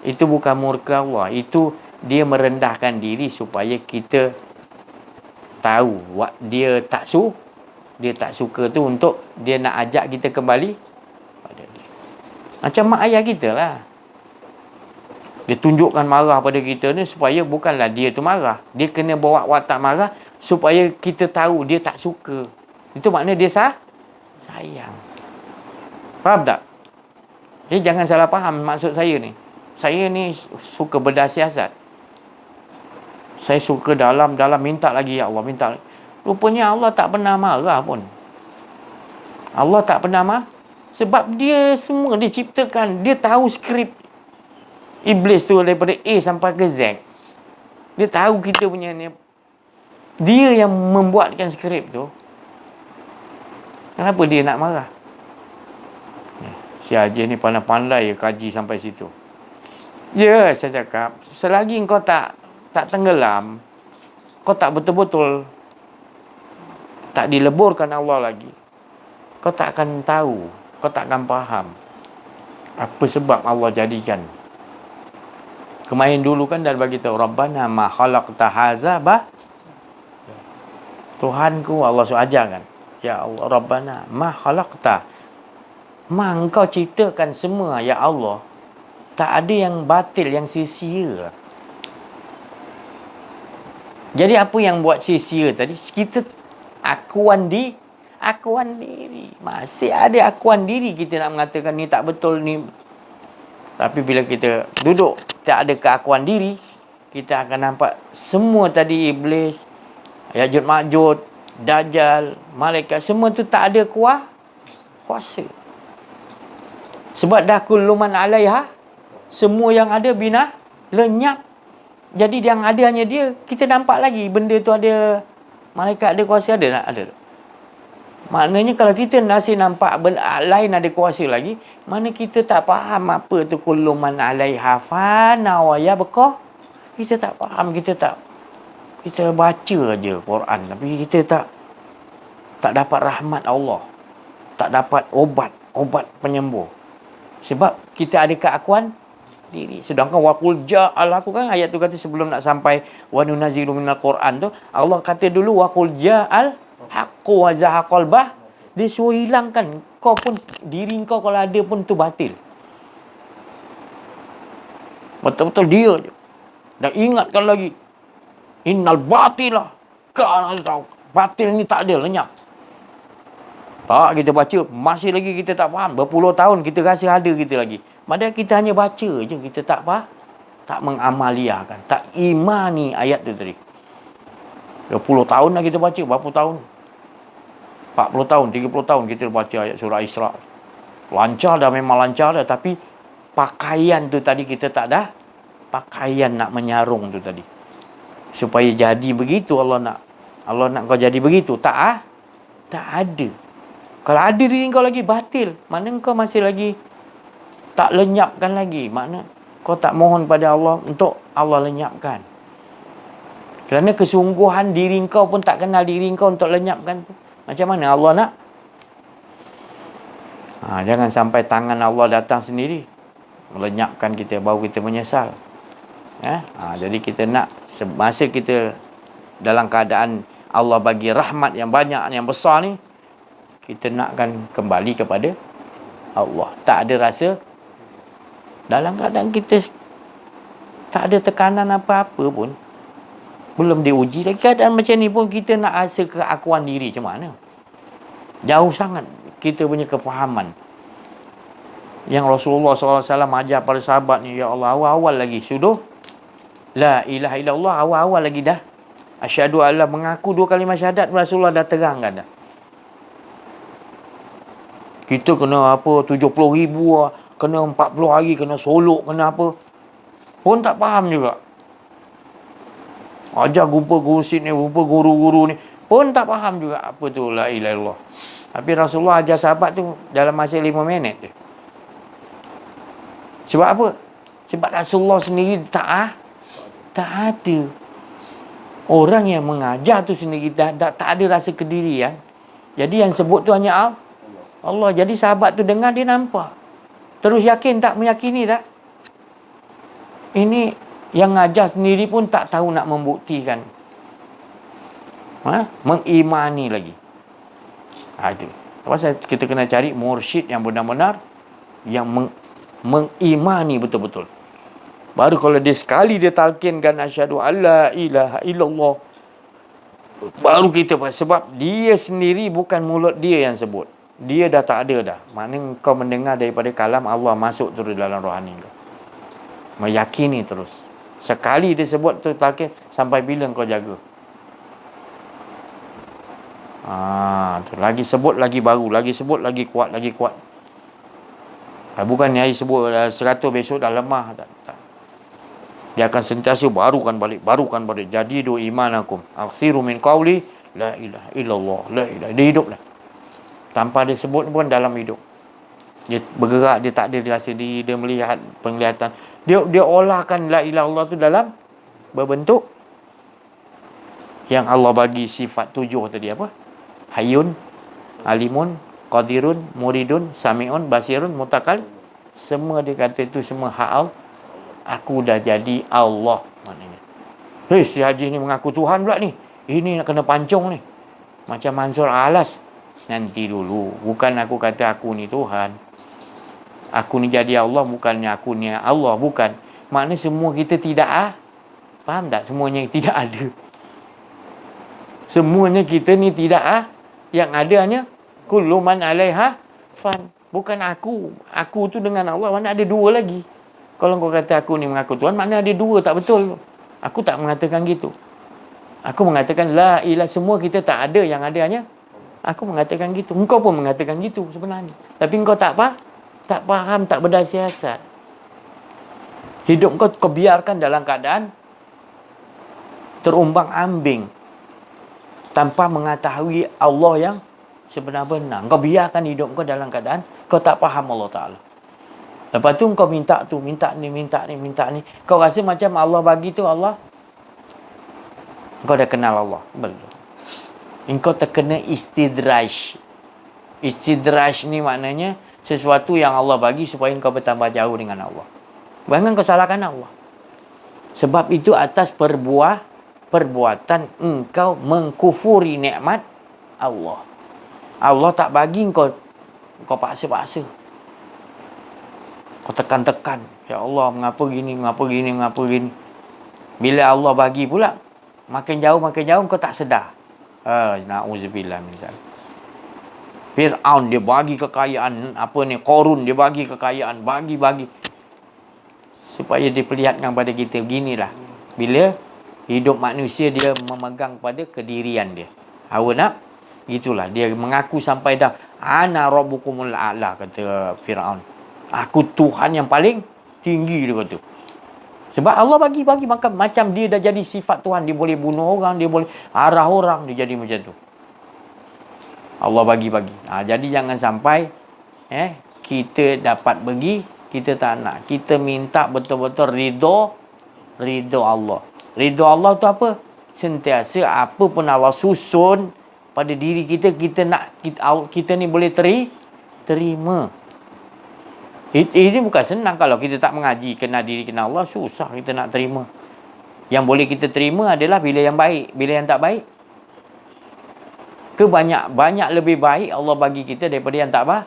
Itu bukan murka Allah. Itu dia merendahkan diri supaya kita tahu dia tak suka tu untuk dia nak ajak kita kembali pada dia. Macam mak ayah kita lah. Dia tunjukkan marah pada kita ni supaya bukanlah dia tu marah. Dia kena bawa watak marah supaya kita tahu dia tak suka. Itu makna dia sayang. Faham tak? Jadi jangan salah faham maksud saya ni. Saya ni suka berdasiasat. Saya suka dalam minta lagi, ya Allah, minta lagi. Rupanya Allah tak pernah marah pun. Allah tak pernah marah. Sebab dia semua dia ciptakan. Dia tahu skrip Iblis tu daripada A sampai ke Z. Dia tahu kita punya ni. Dia yang membuatkan skrip tu. Kenapa dia nak marah? Si Haji ni pandai-pandai kaji sampai situ. Ya, saya cakap, selagi kau tak tenggelam, kau tak betul-betul tak dileburkan Allah lagi, kau tak akan tahu, kau tak akan faham apa sebab Allah jadikan. Kemarin dulu kan dah bagi tahu, Rabbana ma khalaqta hadza Tuhanku, Allah ajar kan, ya Allah, Rabbana ma khalaqta, engkau ciptakan semua, ya Allah, tak ada yang batil, yang sia-sia. Jadi apa yang buat sia-sia tadi? Kita akuan diri. Masih ada akuan diri, kita nak mengatakan ni tak betul ni. Tapi bila kita duduk tak ada keakuan diri, kita akan nampak semua tadi iblis, Ya'juj Ma'juj, Dajjal, malaikat, semua tu tak ada kuasa. Sebab dah kullu man 'alaiha, semua yang ada lenyap. Jadi yang ada hanya dia. Kita nampak lagi benda tu ada, malaikat ada kuasa, ada tak? Ada. Maknanya kalau kita masih nampak lain ada kuasa lagi, mana kita tak faham apa tu kullu man 'alaiha fana wa yabqa. Kita tak faham, kita baca aja Quran tapi kita tak dapat rahmat Allah. Tak dapat obat penyembuh. Sebab kita ada keakuan diri. Sedangkan waqul ja'al, aku kan ayat tu kata sebelum nak sampai wa nunazzilu minal Quran tu, Allah kata dulu waqul ja'al haqqu wa zahaqal bah. Dia suruh hilangkan. Kau pun, diri kau kalau ada pun tu batil. Betul-betul dia je. Dan ingatkan lagi, innal batilah kana batil ni tak ada, lenyap. Tak, kita baca, masih lagi kita tak faham. Berpuluh tahun kita rasa ada kita lagi. Padahal kita hanya baca je, kita tak faham, tak mengamaliakan, tak imani ayat tu tadi. 20 tahun dah kita baca, berapa tahun? 40 tahun, 30 tahun kita baca ayat surah Isra. Lancar dah, memang lancar dah. Tapi pakaian tu tadi kita tak dah. Pakaian nak menyarung tu tadi. Supaya jadi begitu Allah nak kau jadi begitu. Tak ada. Kalau ada diri kau lagi batil, mana kau masih lagi tak lenyapkan lagi. Makna kau tak mohon pada Allah untuk Allah lenyapkan. Kerana kesungguhan diri kau pun tak kenal diri kau untuk lenyapkan tu. Macam mana Allah nak? Jangan sampai tangan Allah datang sendiri melenyapkan kita, baru kita menyesal. Jadi kita nak, semasa kita dalam keadaan Allah bagi rahmat yang banyak, yang besar ni, kita nakkan kembali kepada Allah. Tak ada rasa, dalam keadaan kita tak ada tekanan apa-apa pun, belum diuji lagi keadaan macam ni pun, kita nak rasa keakuan diri macam mana? Jauh sangat kita punya kefahaman. Yang Rasulullah SAW ajar pada sahabat ni, ya Allah, awal-awal lagi sudah la ilaha illallah, awal-awal lagi dah asyhadu alla, mengaku 2 kalimah syahadat, Rasulullah dah terangkan dah. Kita kena 70,000 kena 40 hari, kena solok, kena apa pun tak faham juga. Ajar jumpa guru sini, jumpa guru-guru ni pun tak faham juga apa tu la ilaha illallah. Tapi Rasulullah ajar sahabat tu dalam masa 5 minit je. Sebab apa? Sebab Rasulullah sendiri tak ada. Orang yang mengajar tu sendiri tak ada rasa kedirian. Jadi yang sebut tu hanya Allah. Jadi sahabat tu dengar, dia nampak. Terus yakin tak? Meyakini tak? Ini yang ngajar sendiri pun tak tahu nak membuktikan. Mengimani lagi. Itu. Pasal kita kena cari mursyid yang benar-benar yang mengimani betul-betul. Baru kalau dia sekali dia talqinkan asyhadu alla ilaha illallah, baru kita, sebab dia sendiri bukan mulut dia yang sebut. Dia dah tak ada dah. Maknanya kau mendengar daripada kalam Allah masuk terus dalam rohani kau. Meyakini terus. Sekali dia sebut tu talqin, sampai bila kau jaga? Tu lagi sebut lagi baru, lagi sebut lagi kuat, lagi kuat. Bukan hari sebut 100 besok dah lemah. Tak. Dia akan sentiasa barukan balik. Jadi do imanakum akthiru min qawli la ilaha illallah, la ilaha. Dia hidup dah. Tanpa dia sebut pun dalam hidup. Dia bergerak, dia tak ada rasa diri, dia melihat penglihatan. Dia olahkan la ilaha illallah tu dalam berbentuk yang Allah bagi sifat 7 tadi apa? Hayyun, alimun, qadirun, muridun, sami'un, basirun, mutakal. Semua dia kata itu semua hak Allah. Aku dah jadi Allah maknanya. Si Haji ni mengaku Tuhan pula ni. Ini nak kena pancung ni. Macam Mansur Alas. Nanti dulu. Bukan aku kata aku ni Tuhan. Aku ni jadi Allah, bukannya aku ni Allah. Bukan. Maknanya semua kita tidak faham tak? Semuanya tidak ada. Semuanya kita ni tidak yang ada hanya kullu man alaiha fan. Bukan aku. Aku tu dengan Allah mana ada dua lagi. Kalau kau kata aku ni mengaku Tuhan, mana ada dua, tak betul. Aku tak mengatakan gitu. Aku mengatakan la ilah, semua kita tak ada, yang ada hanya aku mengatakan gitu. Engkau pun mengatakan gitu sebenarnya. Tapi engkau tak faham, tak berdasiasat. Hidup kau biarkan dalam keadaan terumbang-ambing tanpa mengetahui Allah yang sebenar-benar. Kau biarkan hidup kau dalam keadaan kau tak faham Allah Ta'ala. Lepas tu kau minta ni. Kau rasa macam Allah bagi tu Allah. Kau dah kenal Allah. Belum. Engkau terkena istidraj. Istidraj ni maknanya sesuatu yang Allah bagi supaya engkau bertambah jauh dengan Allah. Jangan kau salahkan Allah. Sebab itu atas perbuatan engkau mengkufuri nikmat Allah. Allah tak bagi kau paksa-paksa. Kau tekan-tekan. Ya Allah, mengapa gini. Bila Allah bagi pula, makin jauh kau tak sedar. Na'udzubillah min zalik. Fir'aun dia bagi kekayaan, Qarun dia bagi kekayaan, bagi. Supaya diperlihatkan pada kita beginilah. Bila hidup manusia dia memegang pada kedirian dia. Hawa nak gitulah, dia mengaku sampai dah ana rabbukumul a'la, kata Firaun. Aku Tuhan yang paling tinggi, dia kata. Sebab Allah bagi macam dia dah jadi sifat Tuhan, dia boleh bunuh orang, dia boleh arah orang, dia jadi macam tu. Allah bagi. Jadi jangan sampai kita dapat bagi, kita tak nak. Kita minta betul-betul ridho Allah. Ridho Allah tu apa? Sentiasa apa pun Allah susun pada diri kita, kita nak, kita ni boleh terima. Ini bukan senang. Kalau kita tak mengaji, kenal diri, kenal Allah, susah kita nak terima. Yang boleh kita terima adalah bila yang baik. Bila yang tak baik, banyak lebih baik Allah bagi kita daripada yang tak baik.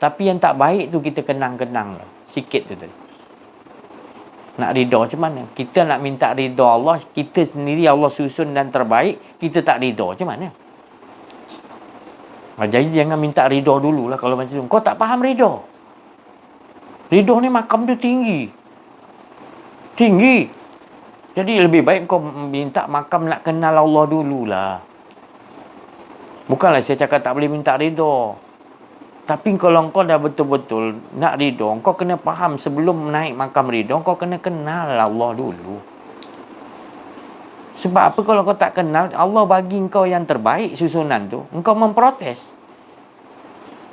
Tapi yang tak baik tu kita kenang-kenang lah. Sikit tu tadi. Nak ridha macam mana? Kita nak minta ridha Allah, kita sendiri Allah susun dan terbaik, kita tak ridha macam mana? Jadi jangan minta ridha dululah kalau macam tu. Kau tak faham ridha. Ridha ni makam dia tinggi. Jadi lebih baik kau minta makam nak kenal Allah dululah. Bukanlah saya cakap tak boleh minta ridha. Tapi kalau kau dah betul-betul nak ridha, kau kena faham sebelum naik makam ridha, kau kena kenal Allah dulu. Sebab apa kalau kau tak kenal, Allah bagi kau yang terbaik susunan tu, engkau memprotes.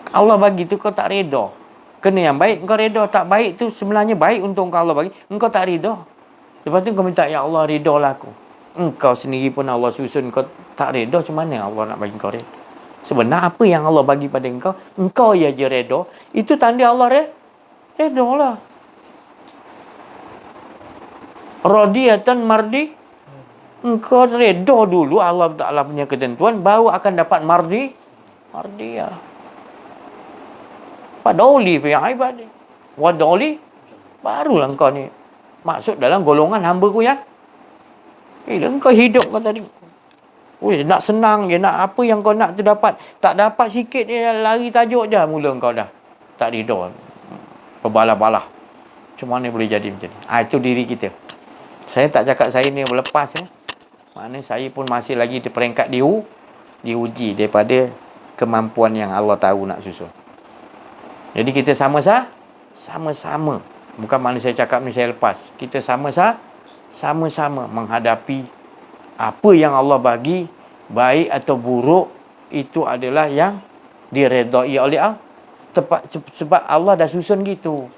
Allah bagi tu kau tak ridha. Kena yang baik, engkau ridha. Tak baik tu sebenarnya baik untuk engkau Allah bagi, engkau tak ridha. Lepas tu kau minta, ya Allah ridhalah aku. Engkau sendiri pun Allah susun, kau tak ridha, macam mana Allah nak bagi kau ridha? Sebenarnya apa yang Allah bagi pada engkau ya je redha, itu tanda Allah redha lah. radiyatan mardi. Engkau redha dulu Allah Ta'ala punya ketentuan, baru akan dapat mardiyah. Fadoli fi ibadi. Wadoli, barulah engkau ni masuk dalam golongan hamba-Ku yang engkau hidup kau tadi. Nak senang je, nak apa yang kau nak tu dapat. Tak dapat sikit dia lari tajuk je, mula engkau dah tak ridha. Berbalah-balah. Macam mana boleh jadi macam ni? Itu diri kita. Saya tak cakap saya ni berlepas ya. Maknanya saya pun masih lagi di peringkat diuji daripada kemampuan yang Allah tahu nak susun. Jadi kita sama-sama. Bukan makna saya cakap ni saya lepas. Kita sama-sama menghadapi apa yang Allah bagi, baik atau buruk, itu adalah yang diredai oleh Allah. Sebab Allah dah susun gitu.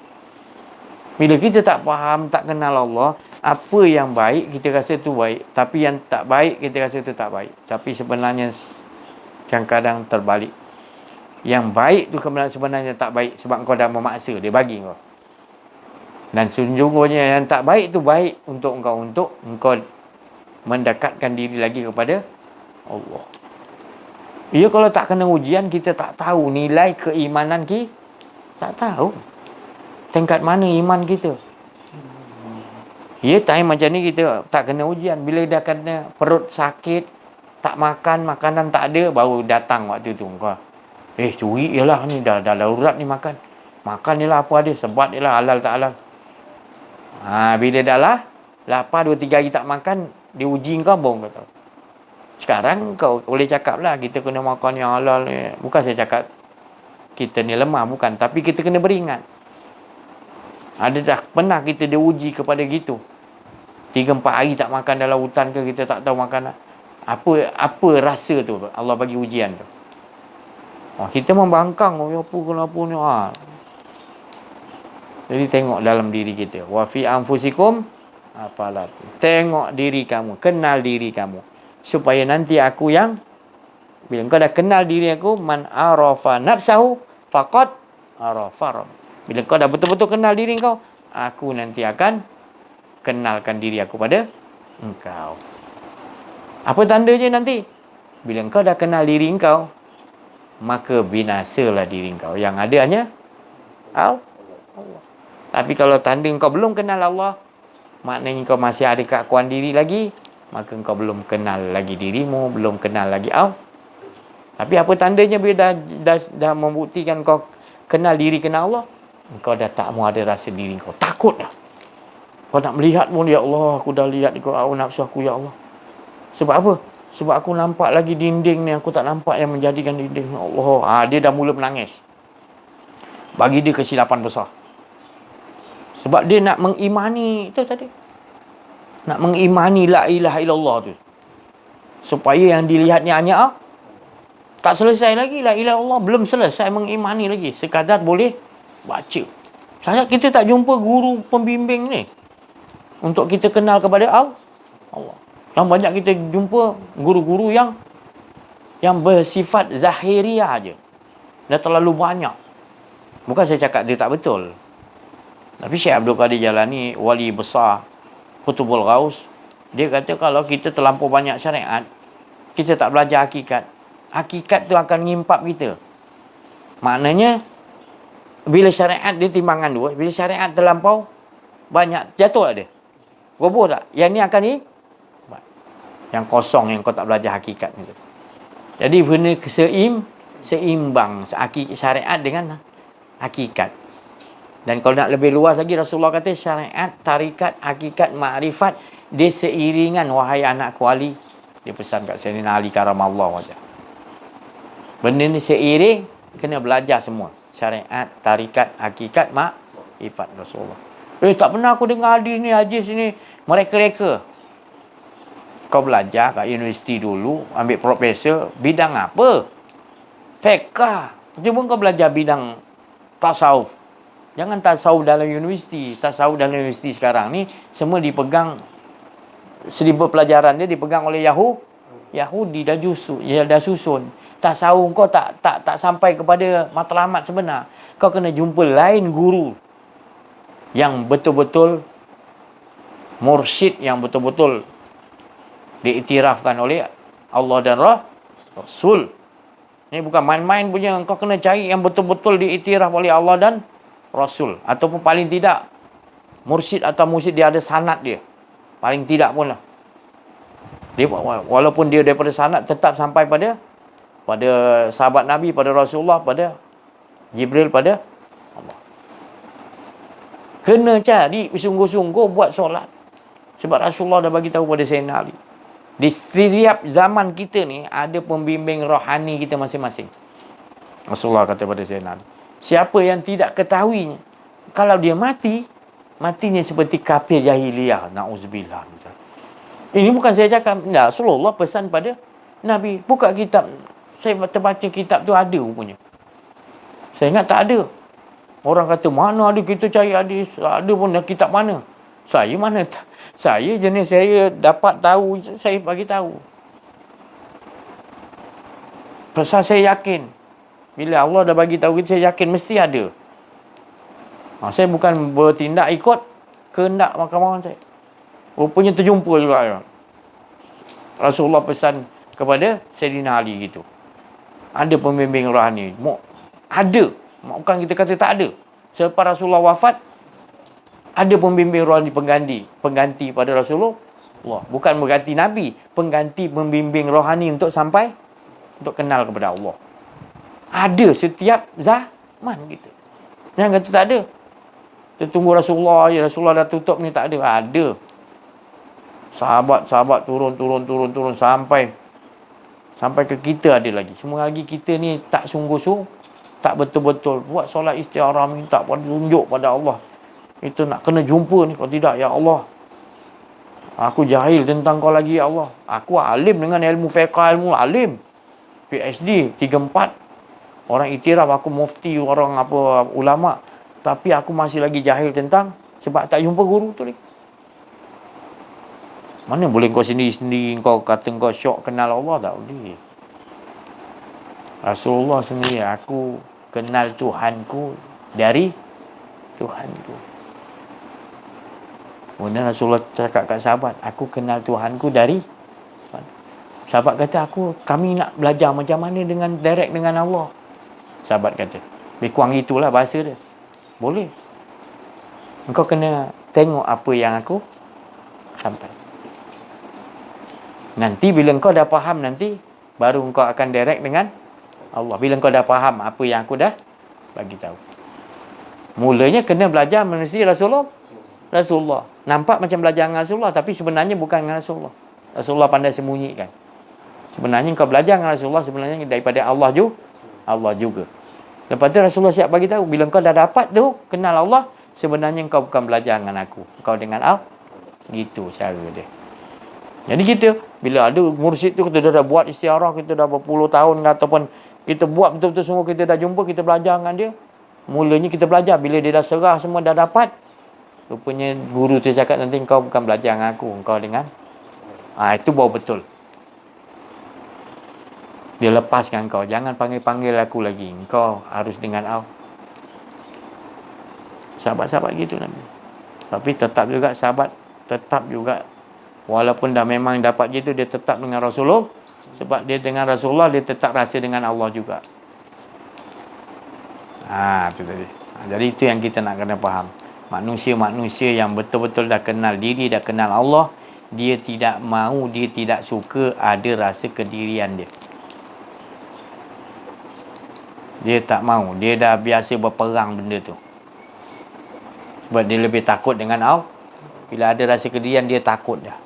Bila kita tak faham, tak kenal Allah, apa yang baik kita rasa tu baik, tapi yang tak baik kita rasa tu tak baik. Tapi sebenarnya kadang-kadang terbalik. Yang baik tu sebenarnya tak baik sebab kau dah memaksa dia bagi kau. Dan sejujurnya yang tak baik tu baik untuk engkau mendekatkan diri lagi kepada Allah. Ya, kalau tak kena ujian, kita tak tahu nilai keimanan kita. Tak tahu tingkat mana iman kita. Ya, time macam ni kita tak kena ujian. Bila dah kena perut sakit, tak makan, makanan tak ada, baru datang waktu tu kau. Curi je lah ni, dah darurat ni makan. Makan je lah apa ada, sebat je lah, halal tak halal. Bila dah lah lapar 2-3 hari tak makan, dia uji kau bong kata. Sekarang kau boleh cakap lah kita kena makan yang halal ni. Bukan saya cakap kita ni lemah, bukan. Tapi kita kena beringat. Ada dah pernah kita diuji kepada gitu. 3-4 hari tak makan dalam hutan ke, kita tak tahu makan apa rasa tu Allah bagi ujian tu. Kita membangkang, kenapa ni. Jadi tengok dalam diri kita. Wa fi anfusikum afala. Tengok diri kamu, kenal diri kamu. Supaya nanti aku yang, bila kau dah kenal diri aku, man arafa nafsahu faqad arafa. Bila kau dah betul-betul kenal diri kau, aku nanti akan kenalkan diri aku pada engkau. Apa tandanya nanti? Bila kau dah kenal diri engkau, maka binasalah diri engkau. Yang ada hanya Allah. Tapi kalau tanda engkau belum kenal Allah, maknanya engkau masih ada keakuan diri lagi, maka engkau belum kenal lagi dirimu, belum kenal lagi Allah. Tapi apa tandanya bila dah membuktikan kau kenal diri, kenal Allah, engkau dah tak mau ada rasa diri kau. Takut dah. Kau nak melihat pun, ya Allah, aku dah lihat kau nafsu aku, ya Allah. Sebab apa? Sebab aku nampak lagi dinding ni, aku tak nampak yang menjadikan dinding. Ya Allah, dia dah mula menangis. Bagi dia kesilapan besar. Sebab dia nak mengimani itu tadi. Nak mengimani la ilaha illallah tu. Supaya yang dilihatnya hanya Allah. Tak selesai lagi la ilaha illallah, belum selesai mengimani lagi. Sekadar boleh baca. Saya kita tak jumpa guru pembimbing ni untuk kita kenal kepada Allah. Yang banyak kita jumpa guru-guru yang bersifat zahiriah aja. Dah terlalu banyak. Bukan saya cakap dia tak betul. Tapi Syekh Abdul Qadir Jalani, wali besar Qutbul Ghaus, dia kata kalau kita terlampau banyak syariat, kita tak belajar hakikat, hakikat tu akan ngimpap kita. Maknanya bila syariat dia timbangan dua, bila syariat terlampau banyak, jatuh tak dia? Roboh tak? Yang ni akan ni yang kosong, yang kau tak belajar hakikat itu. Jadi benda seimbang syariat dengan hakikat. Dan kalau nak lebih luas lagi, Rasulullah kata syariat, tarikat, hakikat, makrifat, dia seiringan, wahai anakku Ali. Dia pesan kat Sayyidina Ali karamallahu wajah. Benda ni seiring, kena belajar semua. Syariat, tarikat, hakikat, makrifat Rasulullah. Tak pernah aku dengar hadis ni mereka-reka. Kau belajar kat universiti dulu, ambil profesor, bidang apa? Fiqh. Cuma kau belajar bidang tasawuf. Jangan tasawuf dalam universiti. Tasawuf dalam universiti sekarang ni semua dipegang, 1000 pelajaran dia dipegang oleh Yahudi dah susun. Tasawuf kau tak sampai kepada matlamat sebenar. Kau kena jumpa lain guru yang betul-betul mursyid yang betul-betul diiktirafkan oleh Allah dan Rasul. Ini bukan main-main punya. Kau kena cari yang betul-betul diiktiraf oleh Allah dan Rasul. Ataupun paling tidak, mursyid atau mursyid dia ada sanad dia. Paling tidak pun lah. Dia, walaupun dia daripada sanad, tetap sampai pada sahabat Nabi, pada Rasulullah, pada Jibril, pada Allah. Kena cari sungguh-sungguh buat solat. Sebab Rasulullah dah bagi tahu pada Sayyidina Ali. Di setiap zaman kita ni ada pembimbing rohani kita masing-masing. Rasulullah kata pada Sayyidina Ali, siapa yang tidak ketahuinya, kalau dia mati, matinya seperti kafir jahiliyah. Na'udzubillah. Ini bukan saya cakap. Rasulullah pesan pada Nabi. Buka kitab. Saya terbaca kitab tu ada rupanya. Saya ingat tak ada. Orang kata, mana ada kita cari hadis. Ada pun kitab mana. Saya mana tak. Saya jenis saya dapat tahu, saya bagi tahu. Pasal saya yakin. Bila Allah dah bagi tahu kita, saya yakin mesti ada. Saya bukan bertindak ikut kehendak mahkamah saya. Rupanya terjumpa juga. Rasulullah pesan kepada Sayyidina Ali gitu. Ada pembimbing rohani. Ada. Bukan kita kata tak ada. Selepas Rasulullah wafat, ada pembimbing rohani pengganti pada Rasulullah. Bukan mengganti Nabi, pengganti pembimbing rohani untuk sampai untuk kenal kepada Allah. Ada setiap zaman gitu. Jangan kata tak ada. Kita tunggu Rasulullah, Rasulullah dah tutup ni, tak ada. Ada. Sahabat turun sampai ke kita ada lagi. Semua lagi kita ni tak sungguh-sungguh, tak betul-betul buat solat istikharah, minta tunjuk pada Allah. Itu nak kena jumpa ni. Kalau tidak, ya Allah, aku jahil tentang kau lagi, ya Allah. Aku alim dengan ilmu fiqh, ilmu alim. PhD 3-4. Orang iktiraf aku mufti, orang apa ulama. Tapi aku masih lagi jahil tentang, sebab tak jumpa guru tu lagi. Mana boleh kau sendiri-sendiri kau kata kau syok kenal Allah, tak boleh. Rasulullah sendiri, aku kenal Tuhanku dari Tuhanku. Kemudian Rasulullah cakap kat sahabat, aku kenal Tuhanku dari Tuhan. Sahabat kata, kami nak belajar macam mana dengan direct dengan Allah. Sahabat kata, lebih kurang itulah bahasa dia. Boleh. Engkau kena tengok apa yang aku sampai. Nanti bila engkau dah faham nanti, baru engkau akan direct dengan Allah. Bila engkau dah faham apa yang aku dah bagi tahu. Mulanya kena belajar manusia Rasulullah. Nampak macam belajar dengan Rasulullah, tapi sebenarnya bukan dengan Rasulullah. Rasulullah pandai sembunyikan. Sebenarnya kau belajar dengan Rasulullah, sebenarnya daripada Allah juga. Lepas tu Rasulullah siap bagi tahu, bila kau dah dapat tu kenal Allah, sebenarnya kau bukan belajar dengan aku, kau dengan Allah. Gitu cara dia. Jadi kita bila ada mursyid tu, kita dah buat istikharah, kita dah berpuluh tahun ataupun kita buat betul-betul semua, kita dah jumpa, kita belajar dengan dia. Mulanya kita belajar, bila dia dah serah semua, dah dapat, rupanya guru tu cakap, nanti kau bukan belajar dengan aku, kau dengan itu baru betul. Dia lepaskan kau. Jangan panggil-panggil aku lagi. Kau harus dengan Allah. Sahabat-sahabat gitu Nabi. Tapi tetap juga sahabat, tetap juga walaupun dah memang dapat gitu, dia tetap dengan Rasulullah. Sebab dia dengan Rasulullah, dia tetap rasa dengan Allah juga. Itu tadi. Jadi itu yang kita nak kena faham. Manusia-manusia yang betul-betul dah kenal diri, dah kenal Allah, dia tidak mahu, dia tidak suka ada rasa kedirian dia. Dia tak mahu. Dia dah biasa berperang benda tu. Sebab dia lebih takut dengan Allah. Bila ada rasa kedirian, dia takut dah.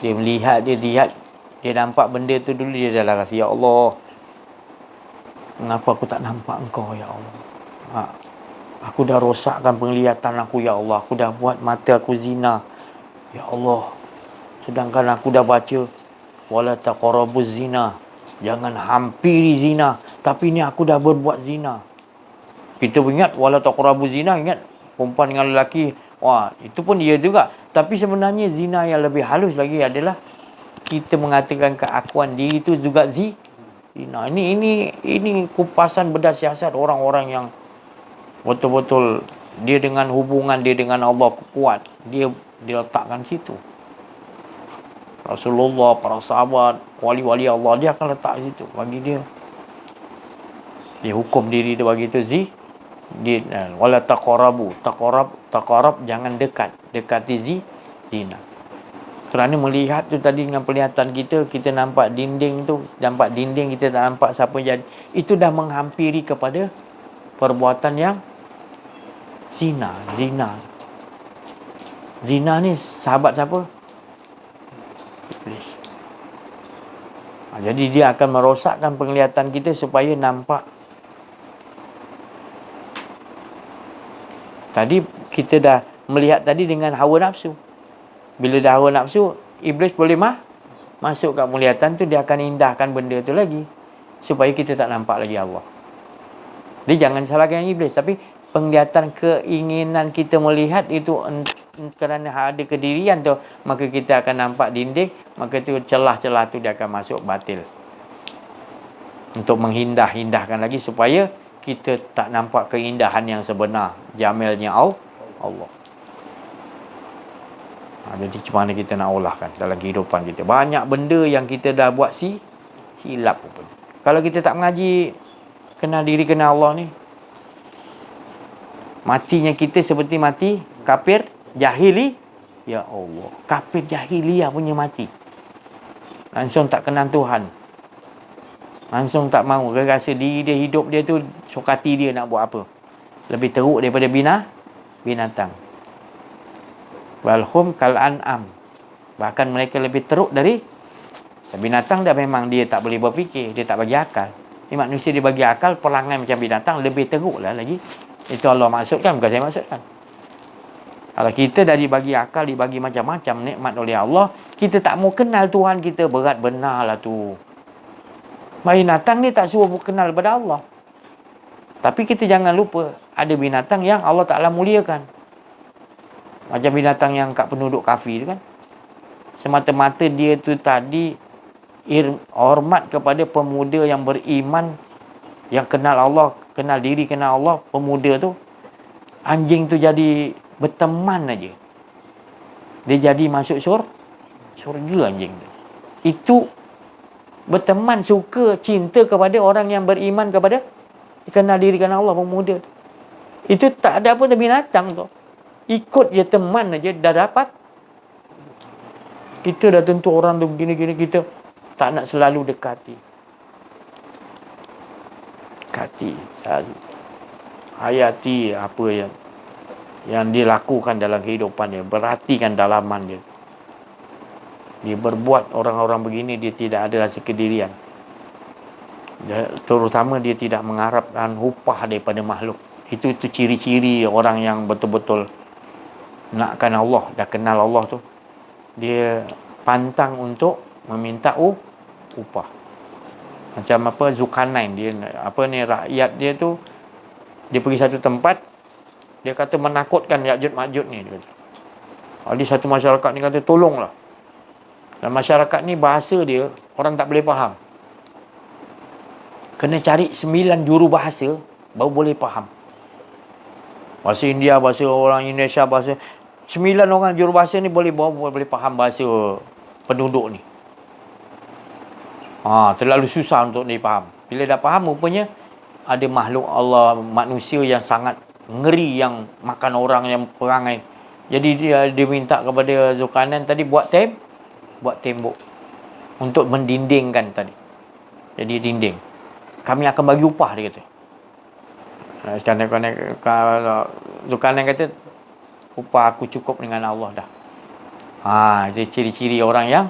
Dia melihat, dia nampak benda tu dulu, dia dah rasa, ya Allah, mengapa aku tak nampak engkau, ya Allah. Aku dah rosakkan penglihatan aku, ya Allah. Aku dah buat mata aku zina, ya Allah. Sedangkan aku dah baca, wala taqrabuz zina, jangan hampiri zina. Tapi ni aku dah berbuat zina. Kita ingat wala taqrabuz zina, ingat perempuan dengan lelaki. Wah, itu pun dia juga. Tapi sebenarnya zina yang lebih halus lagi adalah kita mengatakan keakuan diri itu juga zina. Ini kupasan berdasar siasat orang-orang yang betul-betul Dia dengan hubungan dia dengan Allah kuat. Dia letakkan situ. Rasulullah, para sahabat, wali-wali Allah, dia akan letak situ bagi dia. Dia hukum diri tu bagi tu dia wala taqarabu. Taqarab jangan dekat. Dekati zina. Kerana melihat tu tadi dengan penglihatan kita nampak dinding tu, kita tak nampak siapa jadi. Itu dah menghampiri kepada perbuatan yang zina. Zina ni sahabat siapa? Iblis. Jadi dia akan merosakkan penglihatan kita supaya nampak. Tadi kita dah melihat tadi dengan hawa nafsu. Bila dah hawa nafsu, iblis boleh masuk kat penglihatan tu, dia akan indahkan benda tu lagi supaya kita tak nampak lagi Allah. Dia jangan salahkan iblis, tapi penglihatan keinginan kita melihat itu kerana ada kedirian tu, maka kita akan nampak dinding, maka tu celah-celah tu dia akan masuk batil. Untuk menghindahkan lagi supaya kita tak nampak keindahan yang sebenar, jamilnya Allah. Jadi macam mana kita nak olahkan dalam kehidupan kita? Banyak benda yang kita dah buat silap pun. Kalau kita tak mengaji kenal diri, kenal Allah ni, matinya kita seperti mati kafir jahili. Ya Allah, kafir jahiliyah punya mati. Langsung tak kenal Tuhan. Langsung tak mahu. Dia rasa diri dia, hidup dia tu sukati dia nak buat apa. Lebih teruk daripada binatang. Walhum kal an'am. Bahkan mereka lebih teruk dari binatang. Dah memang dia tak boleh berfikir, dia tak bagi akal. Ini manusia dia bagi akal, perangai macam binatang, lebih teruk lah lagi. Itu Allah maksudkan, bukan saya maksudkan. Kalau kita dah dibagi akal, dibagi macam-macam nikmat oleh Allah, kita tak mau kenal Tuhan kita, berat benar lah tu. Binatang ni tak suruh kenal kepada Allah. Tapi kita jangan lupa, ada binatang yang Allah Ta'ala muliakan. Macam binatang yang kat penduduk kafir tu kan. Semata-mata dia tu tadi hormat kepada pemuda yang beriman, yang kenal Allah, kenal diri, kenal Allah. Pemuda tu, anjing tu jadi berteman aja, dia jadi masuk syurga anjing tu. Itu berteman, suka, cinta kepada orang yang beriman kepada, kenal diri, kenal Allah, pemuda tu. Itu tak ada apa binatang tu. Ikut je teman aja dah dapat. Kita dah tentu orang tu begini-gini, kita tak nak selalu dekati. Hayati apa yang dia lakukan dalam kehidupan dia. Perhatikan dalaman dia. Dia berbuat orang-orang begini, dia tidak ada rasa kedirian. Terutama dia tidak mengharapkan upah daripada makhluk. Itu ciri-ciri orang yang betul-betul nakkan Allah, dah kenal Allah tu, dia pantang untuk meminta upah. Macam apa Zulkarnain, dia apa ni, rakyat dia tu, dia pergi satu tempat, dia kata menakutkan Ya'juj Ma'juj ni, dia kata. Ada satu masyarakat ni kata tolonglah. Dan masyarakat ni bahasa dia orang tak boleh faham. Kena cari 9 juru bahasa baru boleh faham. Bahasa India, bahasa orang Indonesia, bahasa 9 orang jurubahasa ni boleh faham bahasa penduduk ni. Terlalu susah untuk dipaham. Bila dah faham, rupanya ada makhluk Allah, manusia yang sangat ngeri, yang makan orang, yang perangai. Jadi dia minta kepada Zulkarnain tadi buat tembok untuk mendindingkan tadi. Jadi dinding. Kami akan bagi upah, dia kata. Zulkarnain kata, upah aku cukup dengan Allah dah. Itu ciri-ciri orang yang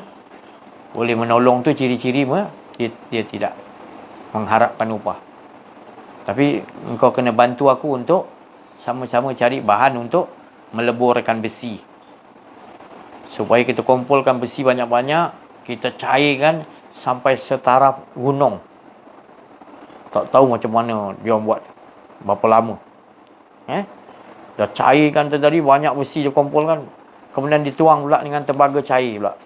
boleh menolong tu, ciri-ciri dia tidak mengharapkan upah. Tapi engkau kena bantu aku untuk sama-sama cari bahan untuk meleburkan besi. Supaya kita kumpulkan besi banyak-banyak, kita cairkan sampai setaraf gunung. Tak tahu macam mana dia buat, berapa lama. Dah cairkan tu tadi, banyak besi dia kumpulkan. Kemudian dituang pula dengan tembaga cair pula.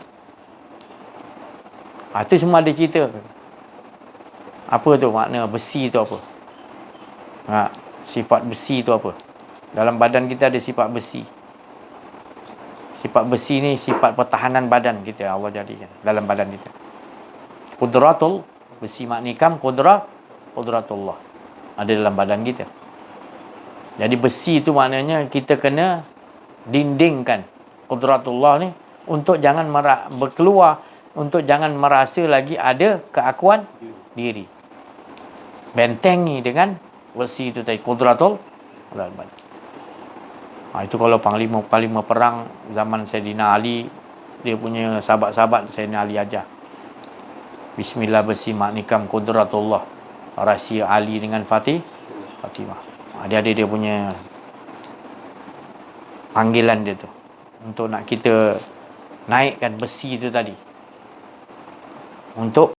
Itu semua ada cerita. Apa tu makna besi tu apa? Sifat besi tu apa? Dalam badan kita ada sifat besi. Sifat besi ni sifat pertahanan badan kita Allah jadikan dalam badan kita. Qudratul besi maknikam qudratullah ada dalam badan kita. Jadi besi itu maknanya kita kena dindingkan qudratullah ni untuk jangan berkeluar, untuk jangan merasa lagi ada keakuan diri. Bentengi dengan besi itu tadi qudratul dalam badan. Itu kalau panglima perang zaman Sayyidina Ali, dia punya sahabat-sahabat Sayyidina Ali ajar. Bismillah besi maknikam qudratullah. Rahsia Ali dengan Fatimah. Dia ada dia punya panggilan dia tu. Untuk nak kita naikkan besi itu tadi. Untuk